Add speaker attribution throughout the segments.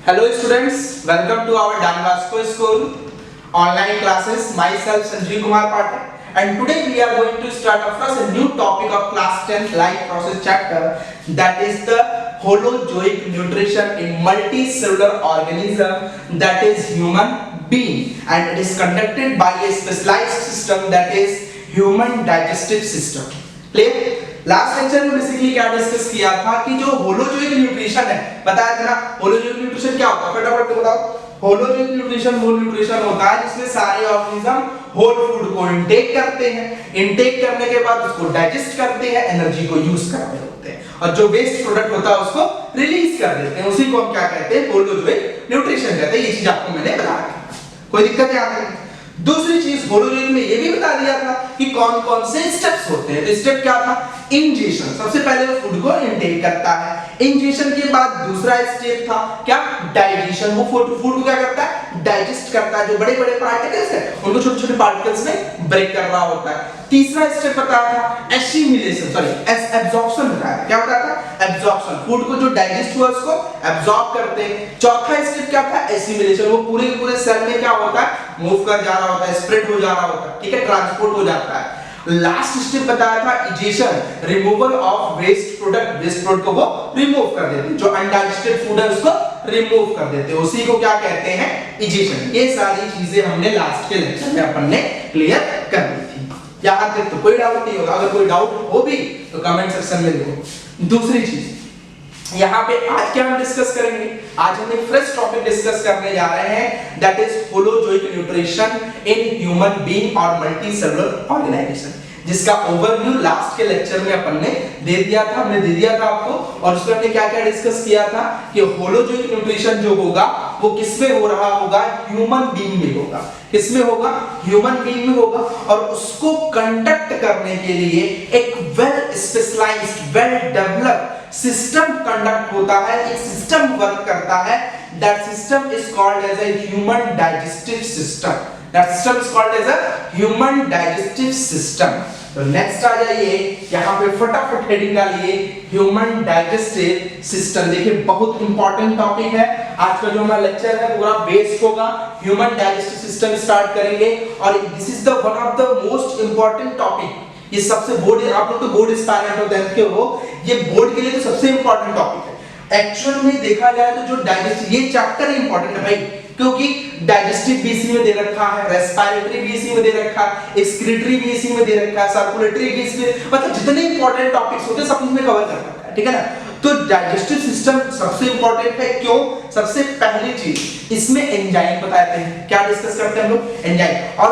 Speaker 1: Hello students, welcome to our Dan Vasco School online classes. Myself Sanjeev Kumar Pathak, and today we are going to start afresh a new topic of class 10 life process chapter, that is the holozoic nutrition in multicellular organism, that is human being, and it is conducted by a specialized system, that is human digestive system. Clear? Last lecture में basically क्या discuss किया था कि जो holozoic nutrition है, बताया था ना होलोजोइक न्यूट्रिशन क्या होता है, फटाफट बताओ। होलोजोइक न्यूट्रिशन वो न्यूट्रिशन होता है जिसमें सारे ऑर्गेनिज्म होल फूड को इनटेक करते हैं, इनटेक करने के बाद उसको डाइजेस्ट करते हैं, एनर्जी को यूज कर रहे होते हैं, और जो वेस्ट प्रोडक्ट होता है उसको रिलीज कर देते हैं। उसी को हम क्या कहते हैं, होलोजोइक न्यूट्रिशन कहते हैं। ये चीज आपको मैंने बताया, कोई दिक्कत यहाँ नहीं। दूसरी चीज होलोजोइक में ये भी बता दिया था कि कौन कौन से स्टेप्स होते हैं। तो स्टेप क्या था, इंजेशन। सबसे पहले वो फूड को इनटेक करता है, इंजेशन के बाद दूसरा स्टेप था क्या, डाइजेशन। वो फूड को क्या करता है, डाइजेस्ट करता है। जो बड़े बड़े पार्टिकल्स है उनको छोटे छोटे पार्टिकल्स में ब्रेक कर रहा होता है। तीसरा स्टेप बताया था एसिमिलेशन, सॉरी एब्जॉर्प्शन बताया था। क्या बताया था, एब्जॉर्प्शन। फूड को जो डाइजेस्ट हुआ उसको एब्जॉर्ब करते हैं। चौथा स्टेप क्या था, एसिमिलेशन। वो पूरे पूरे सेल में क्या होता है, मूव कर जा रहा होता है, स्प्रेड हो जा रहा होता है, ठीक है, ट्रांसपोर्ट हो जाता है। लास्ट स्टेप बताया था egestion, removal of waste product. Waste product को वो रिमूव कर देते हैं, जो अनडाइजेस्टेड फूड है उसको रिमूव कर देते हैं, उसी को क्या कहते हैं, इजेशन। ये सारी चीजें हमने लास्ट के लेक्चर में अपन ने क्लियर कर दी थी। यहां तक तो कोई डाउट नहीं होगा, अगर कोई डाउट हो भी तो कमेंट सेक्शन में लिखो। दूसरी चीज यहाँ पे आज क्या हम डिस्कस करेंगे, आज हम एक फ्रेश टॉपिक डिस्कस करने जा रहे हैं, that is holozoic nutrition in human being और मल्टीसेलुलर ऑर्गेनाइजेशन, जिसका ओवरव्यू लास्ट के लेक्चर में अपन ने दे दिया था। हमने दे दिया था आपको, और उसमें हमने क्या क्या डिस्कस किया था कि होलोजोइक न्यूट्रिशन जो होगा वो किसमें हो रहा होगा, ह्यूमन बीइंग में होगा। किसमें होगा, ह्यूमन बीइंग में होगा, और उसको कंडक्ट करने के लिए एक well specialised well developed system conduct होता है, एक सिस्टम वर्क करता है। That system is called as a human digestive system. That system is called as a human digestive system. तो नेक्स्ट आ जाइए, यहाँ पे फटाफट हेडिंग डालिए, ह्यूमन डाइजेस्टिव सिस्टम। देखिए बहुत इंपॉर्टेंट टॉपिक है। आज का जो हमारा लेक्चर है पूरा बेस्ड होगा ह्यूमन डाइजेस्टिव सिस्टम स्टार्ट करेंगे, और this is the one of the most important topic. ये सबसे बोर्ड, आप लोग तो बोर्ड एस्पायरेंट हो 10th के हो, ये बोर्ड के लिए तो सबसे इंपॉर्टेंट टॉपिक है। एक्चुअल में देखा जाए तो जो डाइजेस्टिव, ये चैप्टर इंपॉर्टेंट है भाई, क्योंकि डाइजेस्टिव भी इसी में दे रखा है, रेस्पिरेटरी भी इसी में दे रखा है, एक्सक्रीटरी भी इसी में दे रखा है, सर्कुलेटरी भी इसमें, मतलब जितने इंपॉर्टेंट टॉपिक्स होते हैं सब इसमें कवर कर रखा है, ठीक है ना। तो डाइजेस्टिव सिस्टम सबसे इंपॉर्टेंट है, क्यों, सबसे पहली चीज इसमें एंजाइम बताते हैं। क्या डिस्कस करते हैं हम लोग, एंजाइम। और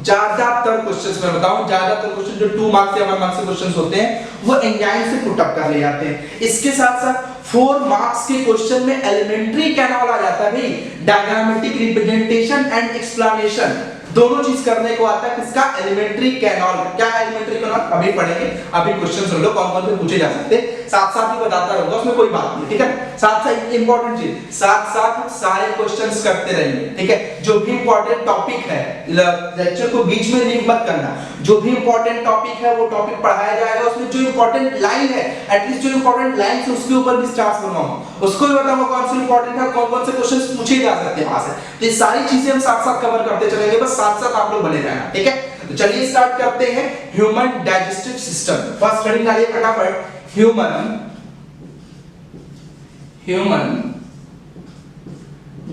Speaker 1: ज्यादातर क्वेश्चंस में बताऊं, ज्यादातर क्वेश्चन जो 2 मार्क्स या 1 मार्क्स के क्वेश्चंस होते हैं वो एंजाइम से पुट अप कर ले जाते हैं। इसके साथ साथ 4 मार्क्स के क्वेश्चन में एलिमेंट्री कैनॉल आ जाता है भाई, डायग्रामेटिक रिप्रेजेंटेशन एंड एक्सप्लेनेशन, दोनों चीज करने को आता है। किसका, एलिमेंट्री कैनॉल। क्या है एलिमेंट्री कैनॉल, अभी पढ़ेंगे, अभी क्वेश्चन सुन लो कौन कौन से पूछे जा सकते हैं, साथ साथ ही बताता रहूंगा, उसमें कोई बात नहीं, ठीक है। साथ साथ इंपॉर्टेंट चीज, साथ साथ हम सारे क्वेश्चंस करते रहेंगे, ठीक है। जो भी इंपॉर्टेंट टॉपिक है, लेक्चर को बीच में लीव मत करना। जो भी इंपॉर्टेंट टॉपिक है वो टॉपिक पढ़ाया जाएगा, उसमें जो इंपॉर्टेंट लाइन है, एटलीस्ट जो इंपॉर्टेंट लाइन है उसके ऊपर भी स्टार्स बनवाऊंगा, उसको भी बताऊंगा कौन से इंपॉर्टेंट है, कौन कौन से क्वेश्चंस पूछे जा सकते हैं वहां से। तो ये सारी चीजें हम साथ साथ कवर करते चलेंगे, बस साथ साथ आप लोग बने रहना, ठीक है। तो चलिए स्टार्ट करते हैं human digestive system. First heading डालिए फटाफट, ह्यूमन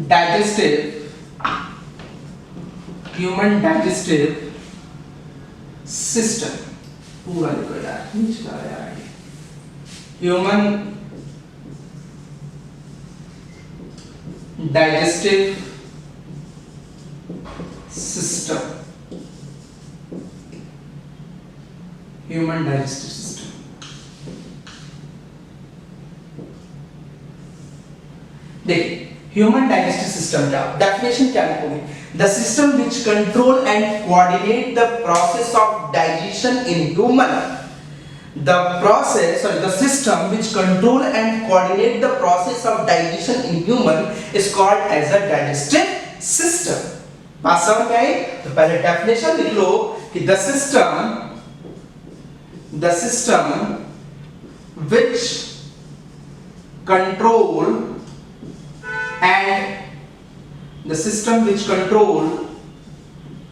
Speaker 1: डाइजेस्टिव सिस्टम, पूरा लिखो यार, नीचे जा रहा है। Human digestive system, human digestive system. देखिए ह्यूमन डाइजेस्टिव सिस्टम क्या, डेफिनेशन क्या लिखोगे, the system which control and coordinate the process of digestion in human. The system which control and coordinate the process of digestion in human is called as a digestive system. बात समझ में आई? तो पहले definition लिख लो कि the system which control and the system which control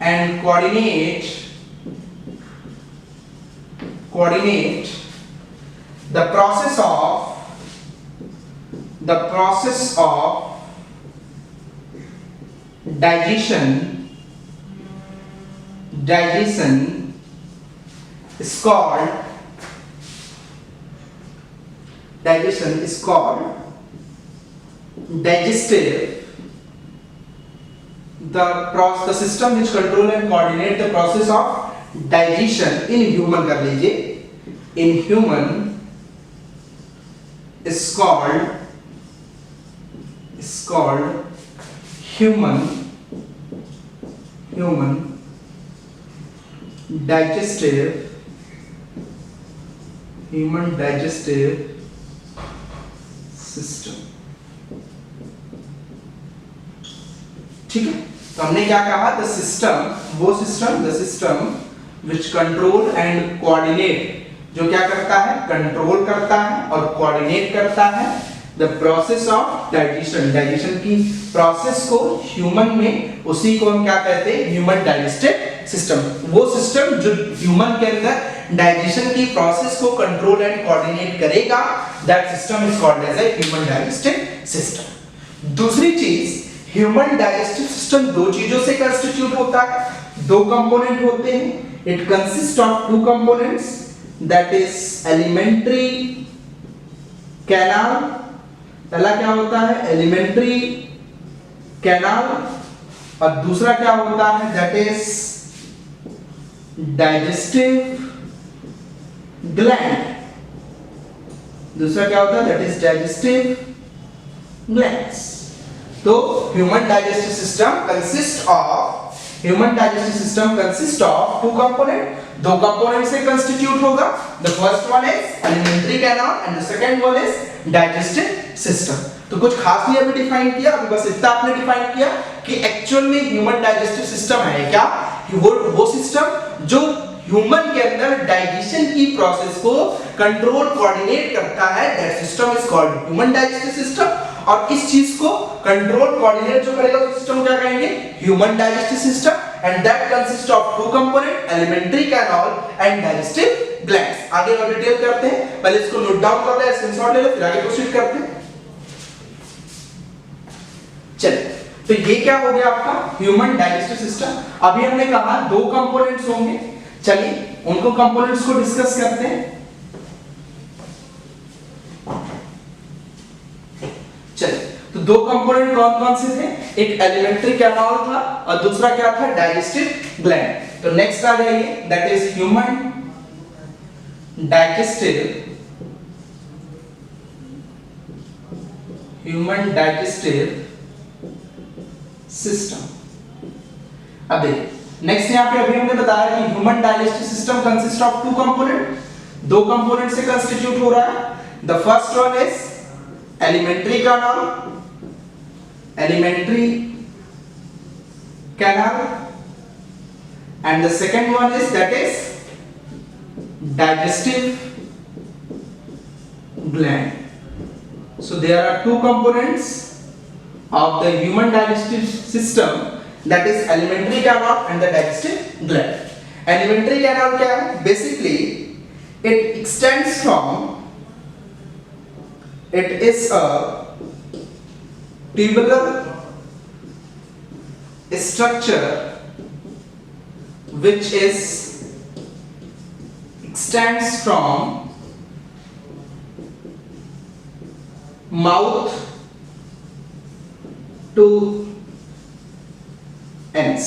Speaker 1: and coordinate the process of digestion is called digestive. The system which control and coordinate the process of digestion in human, कर लीजिए, in human is called human digestive system. ठीक है, तो हमने क्या कहा, the system which control and coordinate, जो क्या करता है, कंट्रोल करता है और कोऑर्डिनेट करता है द प्रोसेस ऑफ डाइजेशन की प्रोसेस को ह्यूमन में, उसी को हम क्या कहते हैं, ह्यूमन डाइजेस्टिव सिस्टम. वो सिस्टम जो ह्यूमन के अंदर डाइजेशन की प्रोसेस को कंट्रोल एंड कोऑर्डिनेट करेगा, that system is called as a human digestive system. दूसरी चीज, ह्यूमन डाइजेस्टिव सिस्टम दो चीजों से कंस्टिट्यूट होता है, दो कंपोनेंट होते हैं. It consist of two components, that is elementary canal. पहला क्या होता है, एलिमेंट्री कैनाल, और दूसरा क्या होता है, दैट इज डाइजेस्टिव ग्लैंड. दूसरा क्या होता है, दैट इज डाइजेस्टिव ग्लैंड्स. तो human digestive system consist of two component, दो कंपोनेंट से कंस्टिट्यूट होगा. The first one is elementary canal and the second one is digestive system. तो कुछ खास नहीं अभी डिफाइन किया, अभी बस इतना आपने डिफाइन किया कि एक्चुअल में ह्यूमन डाइजेस्टिव सिस्टम है क्या, वो सिस्टम जो ह्यूमन के अंदर डाइजेशन की प्रोसेस को कंट्रोल कोऑर्डिनेट करता है, that system is called human digestive system. और इस चीज को कंट्रोल कोऑर्डिनेट जो करेगा उस सिस्टम को क्या कहेंगे, human digestive system. And that consist of two component, elementary canal and digestive glands. आगे और डिटेल करते हैं, पहले इसको नोट डाउन कर ले, स्क्रीनशॉट ले लो, फिर आगे प्रोसीड करते हैं. चलिए, तो ये क्या हो गया आपका ह्यूमन डाइजेस्टिव सिस्टम. अभी हमने कहा दो कंपोनेंट्स होंगे, चलिए उनको कंपोनेंट्स को डिस्कस करते हैं. चलिए, तो दो कंपोनेंट कौन कौन से थे, एक एलिमेंट्री कैनाल था और दूसरा क्या था, डाइजेस्टिव ग्लैंड. तो नेक्स्ट आ जाइए, that is human digestive system. अब देखिए नेक्स्ट यहाँ पे अभी हमने बताया कि human digestive system consist of two component, दो कंपोनेंट से कंस्टिट्यूट हो रहा है. The first one is elementary canal and the second one is that is digestive gland. So there are two components of the human digestive system, that is alimentary canal and the digestive gland. Alimentary canal क्या है, basically it extends from, it is a tubular structure which extends from mouth to anus.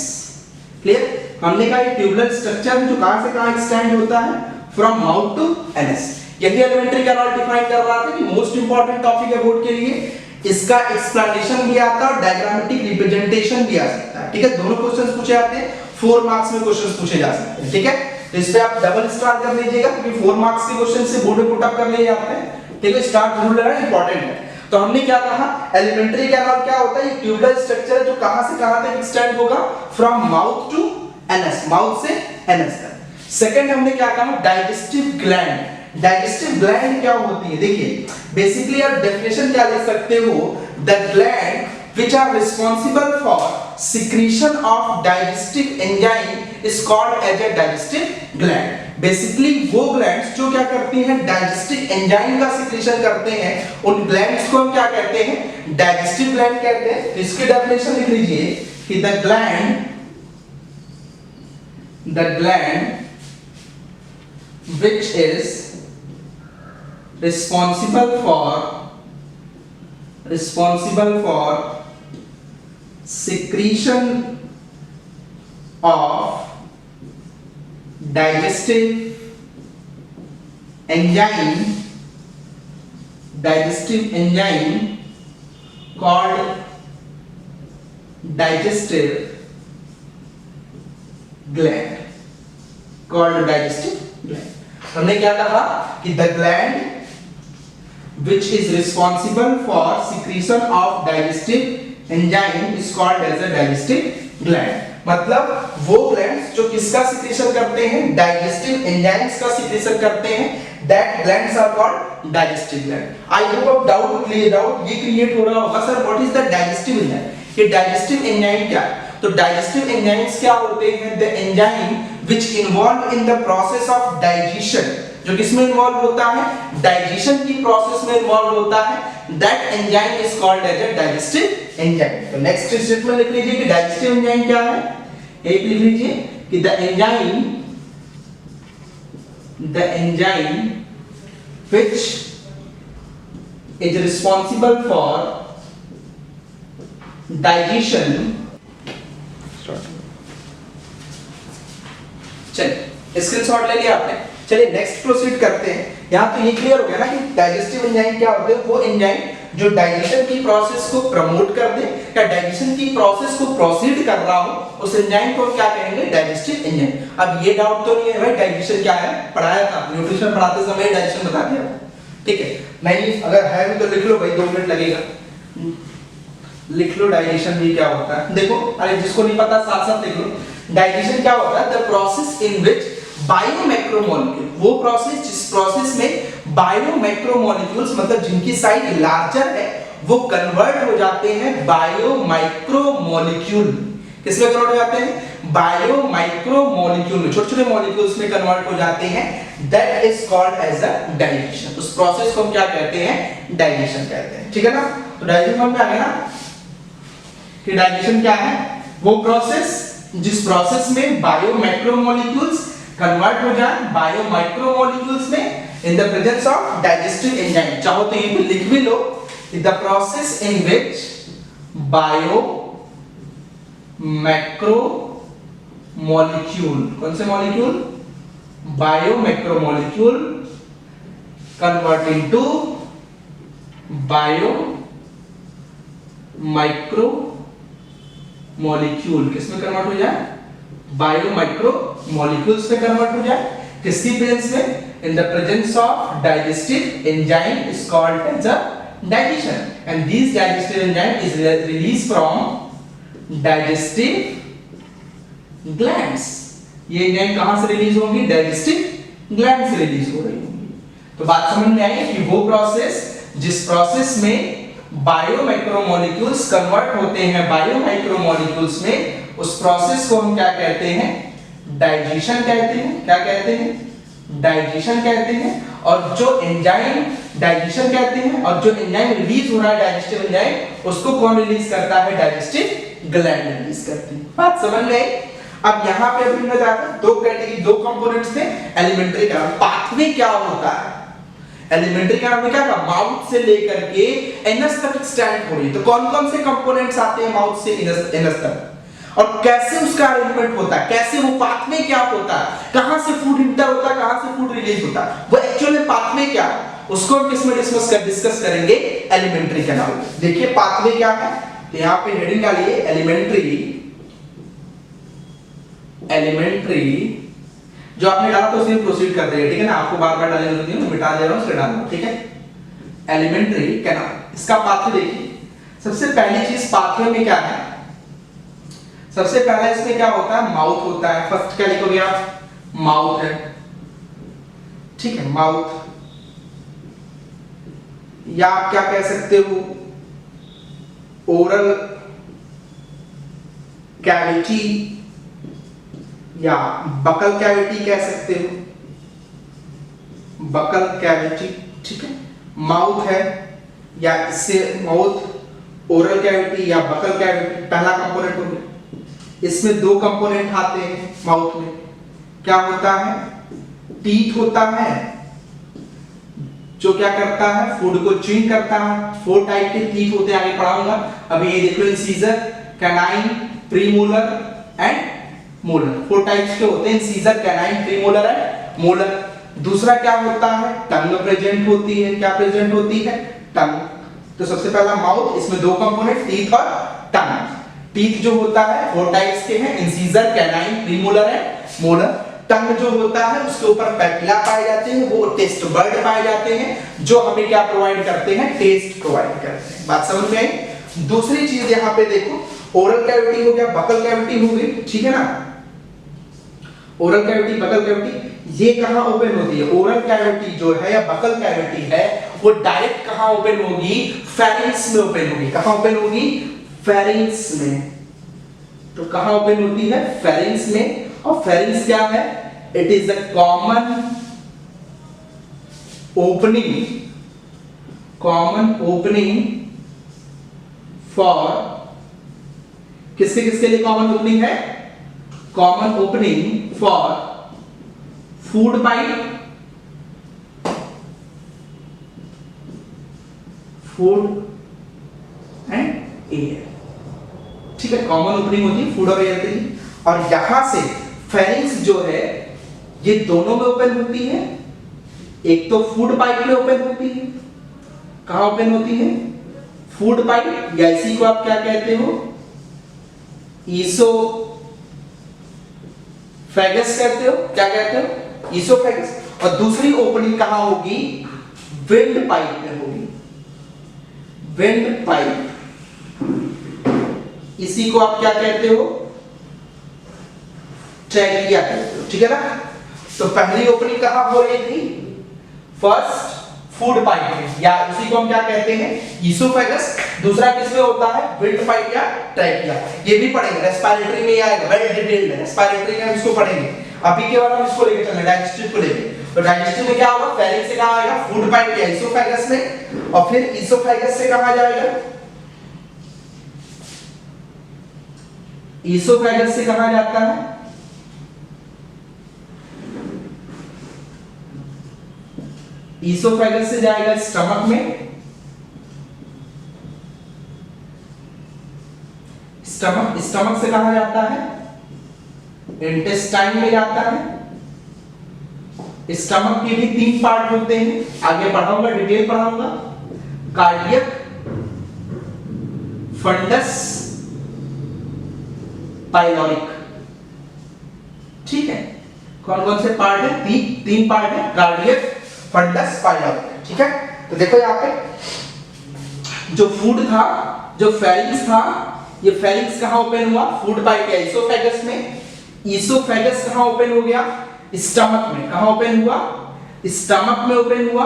Speaker 1: Clear, हमने कहा ये tubular structure जो कहां से कहां extend होता है, फ्रॉम माउथ टू एनस. यही एलिमेंट्री कैनाल डिफाइन कर रहा था कि मोस्ट इंपॉर्टेंट टॉपिक है बोर्ड के लिए, इसका एक्सप्लेनेशन भी आता है और डायग्रामेटिक रिप्रेजेंटेशन भी आ सकता है. ठीक है, दोनों क्वेश्चंस पूछे जाते हैं, 4 मार्क्स में क्वेश्चंस पूछे जा सकते हैं. ठीक है, तो इस पे आप डबल स्टार कर लीजिएगा क्योंकि 4 मार्क्स के क्वेश्चन से बोर्ड में पुट अप कर लिए जाते हैं. ठीक है, स्टार जरूर लेना इंपॉर्टेंट है. तो हमने क्या कहा, एलिमेंट्री कैनाल क्या होता है, ये ट्यूबुलर स्ट्रक्चर है जो कहां से कहां तक एक्सटेंड होगा, from mouth to anus, mouth से एनस तक. सेकंड हमने क्या कहा, डाइजेस्टिव ग्लैंड. डाइजेस्टिव ग्लैंड क्या होती है, देखिए बेसिकली आप डेफिनेशन क्या ले सकते हो, the gland which are responsible for secretion of digestive enzyme is called as a digestive gland. Basically वो ग्लैंड्स जो क्या करती हैं, डाइजेस्टिव एंजाइम का सिक्रीशन करते हैं, उन ग्लैंड्स को हम क्या कहते हैं, डाइजेस्टिव ग्लैंड कहते हैं. इसकी डेफिनेशन लिख लीजिए कि the gland which is responsible for secretion of digestive enzyme called digestive gland. हमने क्या कहा कि the gland which is responsible for secretion of digestive enzyme is called as a digestive gland. मतलब वो ग्लैंड्स जो किसका सिक्रीशन करते हैं, डाइजेस्टिव एंजाइम्स का सिक्रीशन करते हैं, that glands are called digestive gland. I hope अब डाउट ये क्रिएट हो रहा होगा, sir what is the digestive enzyme. ये डाइजेस्टिव एंजाइम क्या है? तो डाइजेस्टिव एंजाइम्स क्या होते हैं, the enzyme which involve in the process of digestion. जो किसमें इन्वॉल्व होता है, डाइजेशन की प्रोसेस में इन्वॉल्व होता है, that enzyme is called as a digestive enzyme. तो नेक्स्ट स्टेटमेंट लिख लीजिए कि डाइजेस्टिव एंजाइम क्या है. एक लिख लीजिए कि the enzyme which is responsible for digestion. चलिए स्क्रीनशॉट ले लिया आपने. चलिए नेक्स्ट प्रोसीड करते हैं. यहाँ तो ये क्लियर हो गया ना कि डाइजेस्टिव एंजाइम क्या होते हैं, वो एंजाइम जो डाइजेशन की प्रोसेस को प्रमोट कर दे या डाइजेशन की प्रोसेस को प्रोसीड कर रहा हो, उस एंजाइम को क्या कहेंगे, डाइजेस्टिव एंजाइम. अब ये डाउट तो नहीं है भाई डाइजेशन क्या है, पढ़ाया था न्यूट्रिशन पढ़ाते समय डाइजेशन बता दिया, ठीक है. नहीं अगर है भी तो लिख लो भाई, 2 मिनट लगेगा, लिख लो डाइजेशन भी क्या होता है. देखो अरे जिसको नहीं पता साथ साथ लिख लो. डाइजेशन क्या होता है, द प्रोसेस इन विच बायोमैक्रोमोलेक्यूल, वो प्रोसेस जिस प्रोसेस में बायोमैक्रोमोलेक्यूल्स मतलब जिनकी साइज लार्जर है वो कन्वर्ट हो जाते हैं बायोमाइक्रोमोलेक्यूल. किसमें कन्वर्ट हो जाते हैं, बायोमाइक्रोमोलेक्यूल में, छोटे छोटे मॉलिक्यूल्स में कन्वर्ट हो जाते हैं. That is called as a digestion. उस प्रोसेस को हम क्या कहते हैं, डाइजेशन कहते हैं. ठीक है ना. तो डाइजेशन में आ गया ना कि डाइजेशन क्या है, वो प्रोसेस जिस प्रोसेस में बायोमैक्रोमोलेक्यूल्स कन्वर्ट हो जाए बायोमाइक्रोमोलेक्यूल्स में in the presence of digestive enzyme. चाहो तो ये लिख भी लो, द प्रोसेस इन विच बायोमैक्रोमोलेक्यूल, कौन से मॉलिक्यूल, बायोमैक्रोमोलेक्यूल कन्वर्ट इनटू बायोमाइक्रोमोलेक्यूल. किसमें कन्वर्ट हो जाए, बायोमाइक्रोमोलेक्यूल्स में कन्वर्ट हो जाए. किसकी प्रेजेंस में, in the presence of digestive enzyme is called as a digestion. And this digestive enzyme is release from digestive glands. ये एंजाइम कहां से रिलीज होंगी, डाइजेस्टिव ग्लैंड से रिलीज हो रही होंगी. तो बात समझ में आई कि वो प्रोसेस जिस प्रोसेस में बायोमैक्रोमोलेक्यूल्स कन्वर्ट होते हैं बायोमाइक्रोमोलेक्यूल्स में, उस प्रोसेस को हम क्या कहते हैं, डाइजेशन कहते हैं. क्या कहते हैं, डाइजेशन कहते हैं. और जो एंजाइम डाइजेशन कहते हैं और जो एंजाइम रिलीज हो रहा है डाइजेस्टिव एंजाइम, उसको कौन रिलीज करता है, डाइजेस्टिव ग्लैंड रिलीज करती है. बात समझ में आई. अब यहाँ पे अभी मैं जाता हूं, दो कैटेगरी, दो कंपोनेंट्स थे. एलिमेंट्री का पाथवे क्या होता है, एलिमेंट्री का में क्या कहा, माउथ से लेकर के एनस तक एक्सटेंड हो रही है. तो कौन कौन से कंपोनेंट्स आते हैं माउथ से एनस तक, और कैसे उसका अरेंजमेंट होता है, कैसे वो पाथवे क्या होता है, कहां से फूड इंटर होता है, कहां से फूड रिलीज होता है, वो एक्चुअल में पाथवे क्या है, उसको हम किसमें डिस्कस करेंगे, एलिमेंट्री के नाम. देखिए पाथवे क्या है, तो यहां पे हेडिंग डालिए एलिमेंट्री. जो आपने डाला तो उसे प्रोसीड कर देंगे, ठीक है ना. आपको बार-बार डालने की जरूरत नहीं है, मैं मिटा दे रहा हूं, उसे डाल दो, ठीक है. एलिमेंट्री क्या नाम, इसका पाथवे देखिए. सबसे पहली चीज पाथवे में क्या है, सबसे पहला इसमें क्या होता है, माउथ होता है. फर्स्ट क्या लिखोगे आप, माउथ है, ठीक है. माउथ या आप क्या कह सकते हो, ओरल कैविटी या बकल कैविटी कह सकते हो, बकल कैविटी, ठीक है। माउथ है या इससे माउथ ओरल कैविटी या बकल कैविटी पहला कंपोनेंट हो गया। इसमें दो कंपोनेंट आते हैं माउथ में, क्या होता है, टीथ होता है जो क्या करता है, फूड को च्यूइंग करता है। 4 टाइप के टीथ होते हैं, आगे पढ़ाऊंगा। अभी ये देखो, incisor, canine, premolar and molar, 4 types के होते हैं, incisor, canine, premolar and molar. दूसरा क्या होता है, टंग प्रेजेंट होती है। क्या प्रेजेंट होती है, टंग। तो सबसे पहला माउथ, इसमें दो कंपोनेंट, टीथ और टंग। टीथ जो होता है 4 टाइप्स के हैं, incisor, canine, premolar and molar. Tongue जो होता है उसके ऊपर पैपिला पाए जाते हैं, वो टेस्ट बर्ड पाए जाते हैं जो हमें क्या प्रोवाइड करते हैं, टेस्ट प्रोवाइड करते हैं। बात समझ में आई। दूसरी चीज यहाँ पे देखो, ओरल कैविटी हो गया, बकल कैविटी हो गई, ठीक है ना। ओरल कैविटी, बकल कैविटी, ये कहां ओपन होती है, ओरल कैविटी जो है या बकल कैविटी है वो डायरेक्ट कहां ओपन होगी, फेरिंग्स में ओपन होगी। कहां ओपन होगी, फेरिंग्स में। तो कहां ओपन होती है, फेरिंग्स में। और फेरिंग्स क्या है, it is a common opening for, किसके किसके लिए कॉमन ओपनिंग है, common opening for food pipe, food and air, ठीक है। कॉमन ओपनिंग होती है फूड और एयर के लिए। और यहां से फेरिंग्स जो है ये दोनों में ओपन होती है। एक तो फूड पाइप में ओपन होती है, कहां ओपन होती है, फूड पाइप, या इसी को आप क्या कहते हो, ईसोफेगस कहते हो। क्या कहते हो, ईसोफेगस। और दूसरी ओपनिंग कहां होगी, विंड पाइप में होगी, विंड पाइप। इसी को आप क्या कहते हो, ट्रैकिया कहते हो, ठीक है ना। तो पहली ओपनिंग कहां हो रही थी, फर्स्ट फूड पाइप में, या उसी को हम क्या कहते हैं, ईसोफेगस। दूसरा किसमें होता है, विंड पाइप या ट्रैकिया। ये भी पढ़ेंगे, रेस्पिरेटरी में आएगा, वेल डिटेल्ड है, रेस्पिरेटरी में हम इसको पढ़ेंगे। अभी केवल हम इसको लेके चलेंगे, डाइजेस्टिव को लेके। तो डाइजेस्टिव में क्या होगा, फेरिंग्स से कहां आएगा, फूड पाइप या ईसोफेगस में, और फिर ईसोफेगस से कहां जाएगा, ईसोफेगस से कहां जाता है, ईसोफेगस से जाएगा स्टमक में, स्टमक से कहां जाता है, इंटेस्टाइन में जाता है। स्टमक के भी 3 पार्ट होते हैं, आगे पढ़ाऊंगा, डिटेल पढ़ाऊंगा। कार्डियक, फंडस, पाइलोरिक, ठीक है। कौन कौन से पार्ट है, 3 पार्ट है, कार्डियक, फंडस, पाइलोरिक, ठीक है। तो देखो यहाँ पे जो फूड था, जो फेरिंग्स था, ये फेरिंग्स कहां ओपन हुआ, फूड पाइप या ईसोफेगस में। ईसोफेगस कहां ओपन हो गया, स्टमक में। कहां ओपन हुआ, स्टमक में ओपन हुआ।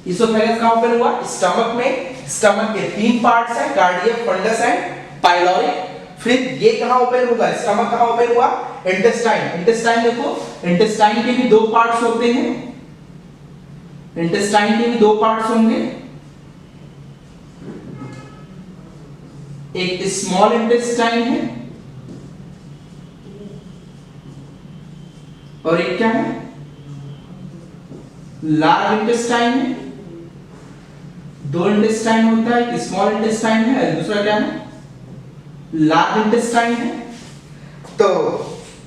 Speaker 1: ईसोफेगस कहां ओपन हुआ, स्टमक में। स्टमक के 3 पार्ट्स हैं, कार्डियक, फंडस एंड पाइलोरिक। फिर ये कहां ओपन होगा, स्टमक कहां ओपन हुआ, इंटेस्टाइन। इंटेस्टाइन देखो, इंटेस्टाइन के भी 2 पार्ट्स होते हैं, इंटेस्टाइन के भी 2 पार्ट्स होंगे, एक स्मॉल इंटेस्टाइन है और एक क्या है, लार्ज इंटेस्टाइन है। 2 इंटेस्टाइन होता है, एक स्मॉल इंटेस्टाइन है, दूसरा क्या है, लार्ज इंटेस्टाइन है। तो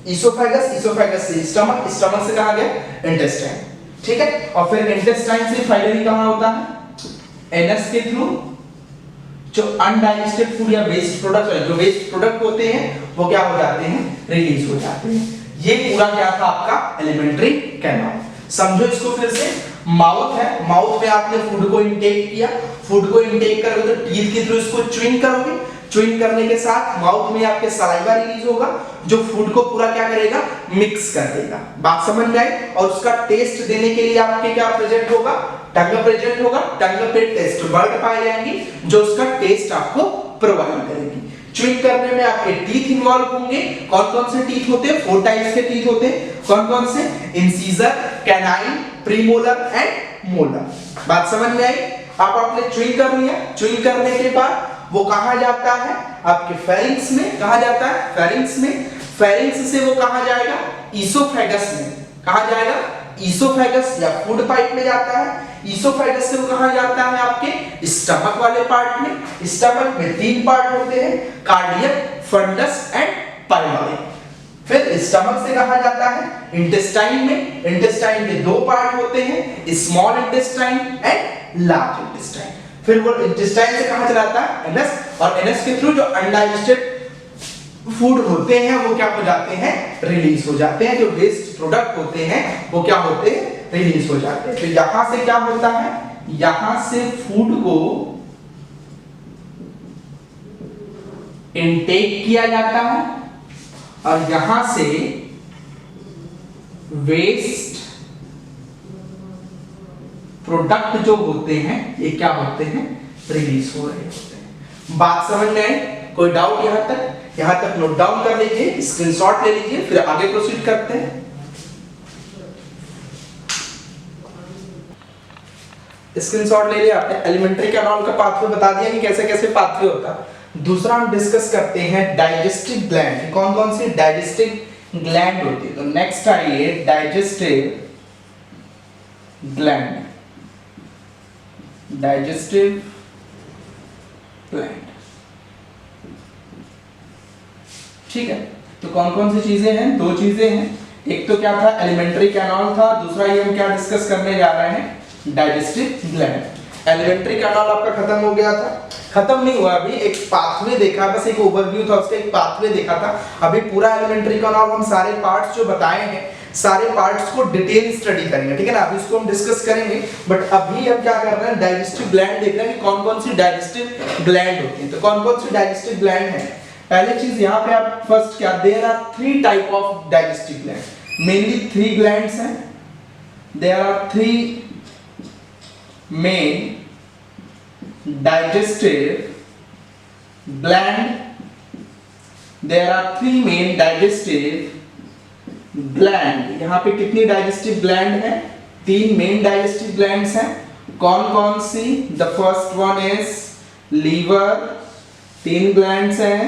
Speaker 1: ईसोफेगस से स्टमक, स्टमक से कहां गया, इंटेस्टाइन, ठीक है। और फिर इंटेस्टाइन से फाइनली कहां होता है, एनस के थ्रू। जो अनडाइजेस्टेड फूड या वेस्ट प्रोडक्ट, जो वेस्ट प्रोडक्ट होते हैं वो क्या हो जाते हैं, रिलीज हो जाते हैं। ये पूरा क्या था आपका एलिमेंट्री कैनाल। समझो इसको फिर से, माउथ है, माउथ में आपने फूड को इनटेक किया, फूड को इनटेक करोगे तो टीथ के थ्रू इसको च्यूइंग करोगे, च्यूइंग करने के साथ माउथ में आपके सलाइवा रिलीज होगा जो फूड को पूरा क्या करेगा, मिक्स कर देगा। बात समझ में आई। और उसका टेस्ट देने के लिए आपके क्या प्रेजेंट होगा, टंग प्रेजेंट होगा, टंग पे टेस्ट वर्ड पाए जाएंगे जो उसका टेस्ट आपको प्रोवाइड करेंगे। च्युइंग करने में आपके टीथ इन्वॉल्व होंगे। कौन कौन से टीथ होते हैं? 4 टाइप्स के टीथ होते हैं। कौन कौन से? Incisor, canine, premolar and molar. बात समझ में आई? आप आपने च्युइंग कर लिया। च्युइंग करने के बाद वो कहां जाता है? आपके फेरिंक्स में। कहां जाता है? फेरिंक्स में। फेरिंक्स से वो कहां जाएगा? ईसोफेगस में। कहां जाएगा? ईसोफेगस या फूड पाइप में जाता है। ईसोफेगस से वो कहां जाता है? आपके स्टमक वाले पार्ट में। स्टमक में 3 पार्ट होते हैं, कार्डियक, फंडस एंड पाइलोरी। फिर स्टमक से कहां जाता है? इंटेस्टाइन में। इंटेस्टाइन के 2 पार्ट होते हैं, small intestine and large intestine. फिर वो इंटेस्टाइन से कहां चलाता है? एनस, और एनस के थ्रू जो अनडाइजेस्टेड फूड होते हैं वो क्या हो जाते हैं? रिलीज हो जाते हैं। जो वेस्ट प्रोडक्ट होते हैं वो क्या होते हैं? रिलीज हो जाते हैं। तो यहां से क्या होता है? यहां से फूड को इनटेक किया जाता है और यहां से वेस्ट प्रोडक्ट जो होते हैं ये क्या होते हैं? रिलीज हो रहे होते हैं। बात समझ में आई? कोई डाउट यहां तक? यहां तक नोट डाउन कर लीजिए, स्क्रीनशॉट ले लीजिए, फिर आगे प्रोसीड करते हैं। स्क्रीनशॉट ले लिया आपने। एलिमेंट्री कैनाल का पाथवे बता दिया कि कैसे कैसे पाथवे होता है। दूसरा हम डिस्कस करते हैं डाइजेस्टिव ग्लैंड। कौन कौन सी डाइजेस्टिव ग्लैंड होती है? तो नेक्स्ट आइए डाइजेस्टिव ग्लैंड। डाइजेस्टिव ग्लैंड, ठीक है। तो कौन कौन सी चीजें हैं? 2 चीजें हैं। एक तो क्या था? एलिमेंट्री कैनाल था। दूसरा ये हम क्या डिस्कस करने जा रहे हैं? Digestive gland. एलिमेंट्री कैनाल आपका खत्म हो गया था। खत्म नहीं हुआ, अभी एक पाथवे देखा, बस एक ओवरव्यू था उसका, एक पाथवे देखा था। अभी पूरा एलिमेंट्री कैनाल हम सारे पार्ट्स जो बताए हैं, सारे पार्ट्स को डिटेल स्टडी करेंगे, ठीक है ना। अभी इसको हम डिस्कस करेंगे, बट अभी हम क्या कर रहे हैं? डाइजेस्टिव ग्लैंड देख रहे हैं कि कौन कौन सी डाइजेस्टिव ग्लैंड होती है। तो कौन कौन सी डाइजेस्टिव ग्लैंड है? पहली चीज यहाँ पे आप फर्स्ट क्या, there are 3 type of digestive gland. Mainly 3 glands हैं। There are 3 main digestive gland. There are 3 main digestive gland. यहाँ पे कितनी digestive gland है? 3 main digestive glands हैं। कौन कौन सी? The first one is liver. 3 glands हैं।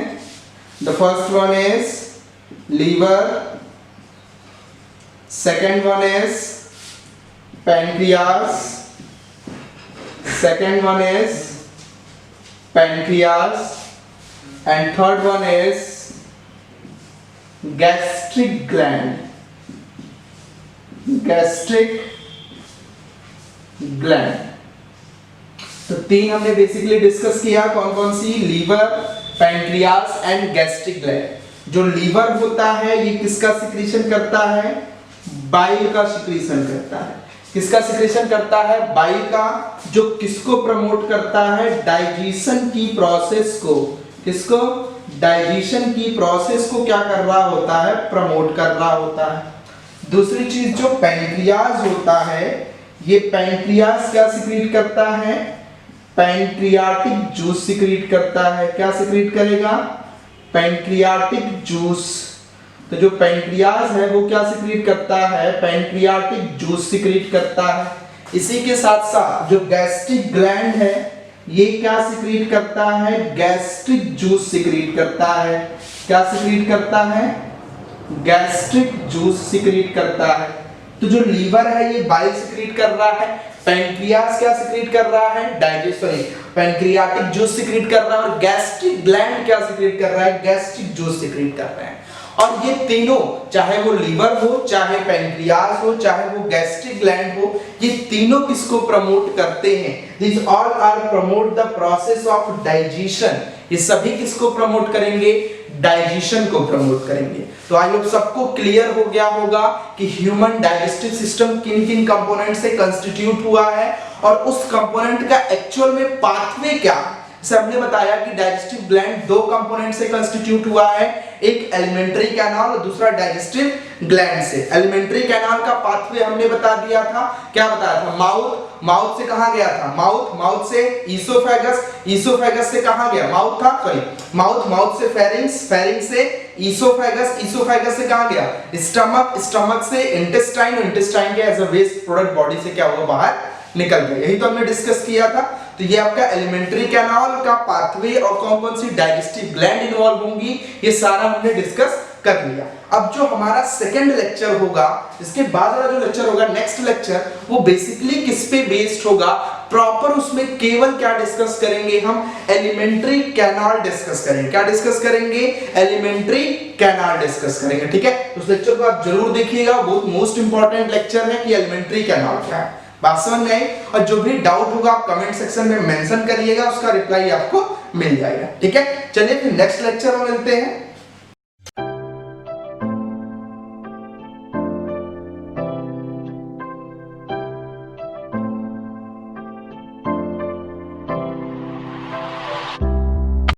Speaker 1: The first one is liver. Second one is pancreas. Second one is pancreas, and third one is gastric gland. Gastric gland. तो 3 हमने basically discuss किया। कौन कौन सी? Liver, pancreas and gastric gland. जो liver होता है ये किसका सिक्रीशन करता है? बाइल का सिक्रीशन करता है। किसका सिक्रीशन करता है? बाइल का, जो किसको प्रमोट करता है? डाइजेशन की प्रोसेस को। किसको? डाइजेशन की प्रोसेस को क्या कर रहा होता है? प्रमोट कर रहा होता है। दूसरी चीज जो पैंक्रियाज होता है, ये पैंक्रियाज क्या सिक्रीट करता है? पैंक्रियाटिक जूस सिक्रीट करता है। क्या सिक्रीट करेगा? Pancreatic juice. तो जो पैंक्रियाज है वो क्या सिक्रीट करता है? पैंक्रियाटिक जूस सिक्रीट करता है। इसी के साथ साथ जो गैस्ट्रिक ग्लैंड है ये क्या सिक्रीट करता है? गैस्ट्रिक जूस सिक्रीट करता है। क्या सिक्रीट करता है? गैस्ट्रिक जूस सिक्रीट करता है। तो जो लीवर है ये बाइल सिक्रीट कर रहा है। पैंक्रियाज क्या सिक्रीट कर रहा है? पैंक्रियाटिक जूस सिक्रीट कर रहा है। और गैस्ट्रिक ग्लैंड क्या सिक्रीट कर रहा है? गैस्ट्रिक जूस सिक्रीट कर रहा है। और ये तीनों, चाहे वो लीवर हो, चाहे पैंक्रियाज हो, चाहे वो गैस्ट्रिक ग्लैंड हो, ये तीनों किसको प्रमोट करते हैं? These all are promote the process of digestion. ये सभी किसको प्रमोट करेंगे? डाइजेशन को प्रमोट करेंगे। तो आई होप सबको क्लियर हो गया होगा कि ह्यूमन डाइजेस्टिव सिस्टम किन किन कंपोनेंट से कंस्टिट्यूट हुआ है और उस कंपोनेंट का एक्चुअल में पाथवे क्या, जैसे हमने बताया कि डाइजेस्टिव ग्लैंड दो कंपोनेंट से कंस्टिट्यूट हुआ है, एक एलिमेंट्री कैनाल और दूसरा डाइजेस्टिव ग्लैंड से। एलिमेंट्री कैनाल का पाथवे हमने बता दिया था, क्या बताया था, माउथ से कहां गया था, माउथ से ईसोफेगस से कहां गया, माउथ से फेरिंक्स से ईसोफेगस से कहां गया, स्टमक से इंटेस्टाइन के as a waste product body से क्या हुआ, बाहर निकल गया। यही तो हमने डिस्कस किया था। तो ये आपका एलिमेंट्री कैनाल का पाथवे और कौन-कौन सी डाइजेस्टिव ग्लैंड इन्वॉल्व होंगी, ये सारा हमने डिस्कस कर लिया। अब जो हमारा सेकंड लेक्चर होगा, इसके बाद वाला जो लेक्चर होगा, नेक्स्ट लेक्चर, वो बेसिकली किस पे बेस्ड होगा, प्रॉपर उसमें केवल क्या डिस्कस करेंगे, हम एलिमेंट्री कैनाल डिस्कस करेंगे। क्या डिस्कस करेंगे, एलिमेंट्री कैनाल डिस्कस करेंगे। ठीक है, उस लेक्चर को आप जरूर देखिएगा, बहुत मोस्ट इंपॉर्टेंट लेक्चर है कि एलिमेंट्री कैनाल क्या है। बात समझ में आई? और जो भी डाउट होगा आप कमेंट सेक्शन में मेंशन करिएगा, उसका रिप्लाई आपको मिल जाएगा। ठीक है, चलिए फिर नेक्स्ट लेक्चर में मिलते हैं।